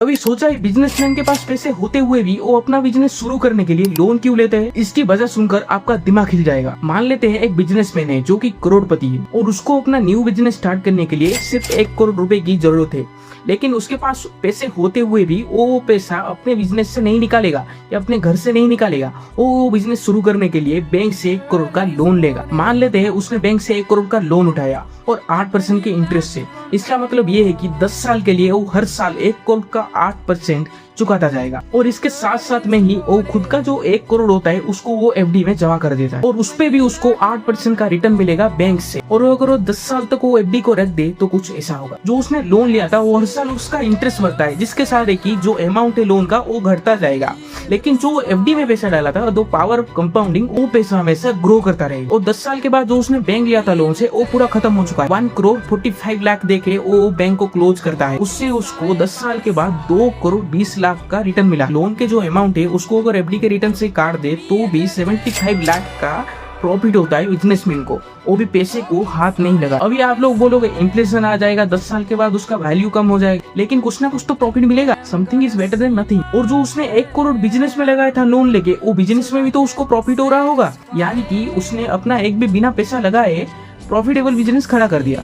अभी सोचा है बिजनेसमैन के पास पैसे होते हुए भी वो अपना बिजनेस शुरू करने के लिए लोन क्यों लेते हैं। इसकी वजह सुनकर आपका दिमाग हिल जाएगा। मान लेते हैं एक बिजनेसमैन है जो कि करोड़पति है और उसको अपना न्यू बिजनेस स्टार्ट करने के लिए सिर्फ 1 करोड़ रुपए की जरूरत है, लेकिन उसके पास पैसे होते हुए भी वो पैसा अपने बिजनेस से नहीं निकालेगा या अपने घर से नहीं निकालेगा। वो बिजनेस शुरू करने के लिए बैंक से 1 करोड़ का लोन लेगा। मान लेते हैं उसने बैंक से 1 करोड़ का लोन उठाया और 8% के इंटरेस्ट से। इसका मतलब ये है कि 10 साल के लिए वो हर साल 1 करोड़ का 8% चुकाता जाएगा और इसके साथ साथ में ही वो खुद का जो 1 करोड़ होता है उसको वो एफडी में जमा कर देता है और उस पे भी उसको 8% का रिटर्न मिलेगा बैंक से। और अगर वो 10 साल तक वो एफडी को रख दे तो कुछ ऐसा होगा, जो उसने लोन लिया था वो हर साल उसका इंटरेस्ट बढ़ता है, जिसके साथ है कि जो अमाउंट है लोन का वो घटता जाएगा, लेकिन जो एफडी में पैसा डाला था तो पावर ऑफ कंपाउंडिंग वो पैसा हमेशा ग्रो करता रहेगा। और 10 साल के बाद जो उसने बैंक लिया था लोन से वो पूरा खत्म हो चुका है। 1 करोड़ 45 लाख देके वो बैंक को क्लोज करता है। उससे उसको 10 साल के बाद 2 करोड़ 20 लाख का रिटर्न मिला। लोन के जो अमाउंट है उसको अगर एफडी के रिटर्न से काट दे तो भी 75 लाख का प्रॉफिट होता है बिजनेसमैन को, वो भी पैसे को हाथ नहीं लगा। अभी आप लोग बोलोगे इन्फ्लेशन आ जाएगा, 10 साल के बाद उसका वैल्यू कम हो जाएगा, लेकिन कुछ ना कुछ तो प्रॉफिट मिलेगा। Something is better than nothing. और जो उसने 1 करोड़ बिजनेस में लगाया था लोन लेके, वो बिजनेस में भी तो उसको प्रॉफिट हो रहा होगा, यानी कि उसने अपना एक भी बिना पैसा लगाए प्रॉफिटेबल बिजनेस खड़ा कर दिया।